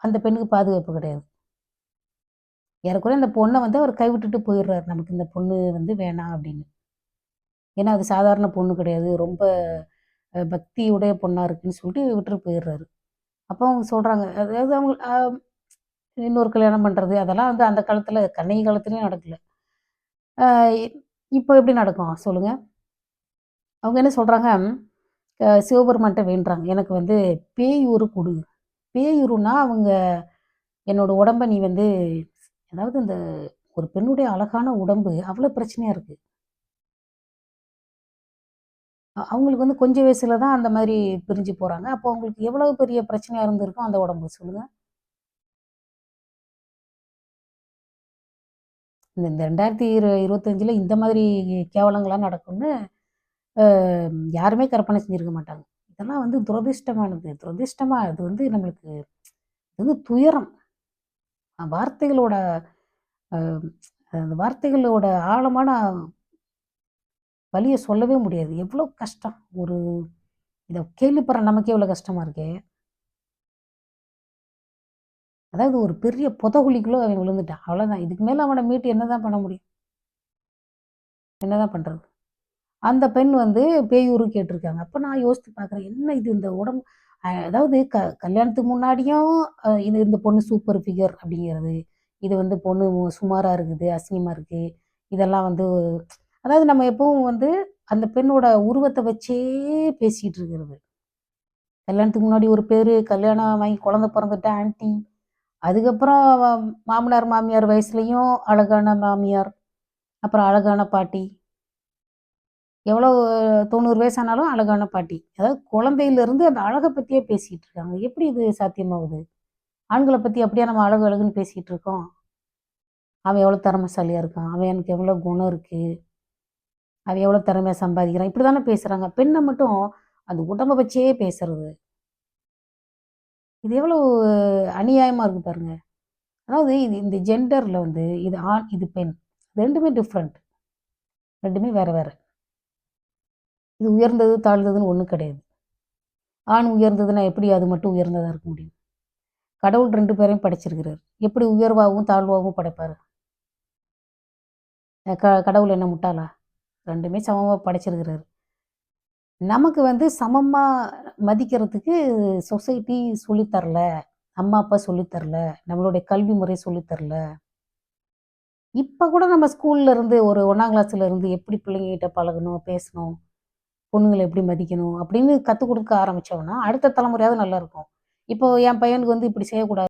அந்த பெண்ணுக்கு பாதுகாப்பு கிடையாது. ஏறக்குறைய அந்த பொண்ண வந்து அவர் கைவிட்டுட்டு போயிடுறாரு. நமக்கு இந்த பொண்ணு வந்து வேணாம் அப்படின்னு. ஏன்னா, அது சாதாரண பொண்ணு கிடையாது. ரொம்ப பக்தியுடைய பொண்ணா இருக்குன்னு சொல்லிட்டு விட்டுட்டு போயிடுறாரு. அப்போ அவங்க சொல்றாங்க, அதாவது அவங்க இன்னொரு கல்யாணம் பண்றது, அதெல்லாம் வந்து அந்த காலத்துல கண்ணகி காலத்திலயும் நடக்கல. அ இப்போ எப்படி நடக்கும் சொல்லுங்க? அவங்க என்ன சொல்றாங்க, சிவபெருமான்ட்ட வேண்டுறாங்க. எனக்கு வந்து பேயுரு குடு. பேயுருன்னா அவங்க என்னோட உடம்ப நீ வந்து அதாவது இந்த ஒரு பெண்ணுடைய அழகான உடம்பு அவ்வளோ பிரச்சனையா இருக்கு. அவங்களுக்கு வந்து கொஞ்சம் வயசுல தான் அந்த மாரி பிரிஞ்சு போறாங்க. அப்போ அவங்களுக்கு எவ்வளவு பெரிய பிரச்சனையா இருந்திருக்கும் அந்த உடம்பு சொல்லுங்க? இந்த 2025ல இந்த மாதிரி கேவலங்கள்லாம் நடக்கும்னு அ யாருமே கற்பனை செஞ்சிருக்க மாட்டாங்க. இதெல்லாம் வந்து துரதிர்ஷ்டமானது. துரதிர்ஷ்டமா அது வந்து நம்மளுக்கு இது வந்து துயரம். வார்த்தைகளோட அ அந்த வார்த்தைகளோட ஆழமான வலிய சொல்லவே முடியாது. எவ்வளோ கஷ்டம். ஒரு இத கேள்விப்படுற நமக்கே இவ்வளோ கஷ்டமா இருக்கே! அதாவது ஒரு பெரிய புதகுழிக்குள்ள அவன் விழுந்துட்டான். அவ்வளோதான். இதுக்கு மேல அவன மீட்டு என்னதான் பண்ண முடியும்? என்னதான் பண்றது? அந்த பெண் வந்து பேயுரு கேட்டிருக்காங்க. அப்ப நான் யோசித்து பார்க்குறேன். என்ன இது இந்த உடம்பு அதாவது கல்யாணத்துக்கு முன்னாடியும் இது இந்த பொண்ணு சூப்பர் ஃபிகர் அப்படிங்கிறது. இது வந்து பொண்ணு சுமாரா இருக்குது, அசிங்கமா இருக்கு. இதெல்லாம் வந்து அதாவது நம்ம எப்பவும் வந்து அந்த பெண்ணோட உருவத்த வச்சே பேசிட்டு இருக்கிறது. கல்யாணத்துக்கு முன்னாடி ஒரு பேரு, கல்யாணம் ஆகி குழந்தை பொறந்துட்டா ஆன்டி. அதுக்கப்புறம் மாமனார், மாமியார் வயசுலயும் அழகான மாமியார், அப்புறம் அழகான பாட்டி. எவ்வளவு 90 வயசானாலும் அழகான பாட்டி. அதாவது குழந்தையிலிருந்து அந்த அழக பத்தியே பேசிட்டு இருக்காங்க. எப்படி இது சாத்தியமாகுது? ஆண்கள பத்தி அப்படியா நம்ம அழகு அழகுன்னு பேசிட்டு இருக்கோம்? அவன் எவ்வளோ திறமைசாலியா இருக்கான். அவனுக்கு எவ்வளோ குணம் இருக்கு. அவன் எவ்வளோ திறமையா சம்பாதிக்கிறான். இப்படி தானே பேசுறாங்க. பெண்ண மட்டும் அந்த உடம்ப வச்சே பேசுறது. இது எவ்வளோ அநியாயமா இருக்கு பாருங்க. அதாவது இது இந்த ஜெண்டர்ல வந்து இது ஆண், இது பெண். 2மே டிஃபரண்ட். 2மே வேற வேற. இது உயர்ந்தது, தாழ்ந்ததுன்னு ஒண்ணும் கிடையாது. ஆண் உயர்ந்ததுன்னா எப்படி அது மட்டும் உயர்ந்ததா இருக்க முடியும்? கடவுள் 2 பேரையும் படைச்சிருக்கிறாரு. எப்படி உயர்வாவும், தாழ்வாவும் படைப்பாரு? கடவுள் என்ன முட்டாளா? 2மே சமமா படைச்சிருக்கிறாரு. நமக்கு வந்து சமமா மதிக்கிறதுக்கு சொசைட்டி சொல்லி தரல. அம்மா, அப்பா சொல்லி தரல. நம்மளுடைய கல்வி முறை சொல்லி தரல. இப்ப கூட நம்ம ஸ்கூல்ல இருந்து ஒரு 1ஆம் கிளாஸ்ல இருந்து எப்படி பிள்ளைங்ககிட்ட பழகணும், பேசணும், பொண்ணுங்கள எப்படி மதிக்கணும் அப்படின்னு கத்துக் குடுக்க ஆரம்பிச்சோம்னா, அடுத்த தலைமுறையாவது நல்லா இருக்கும். இப்போ என் பையனுக்கு வந்து இப்படி செய்யக்கூடாது.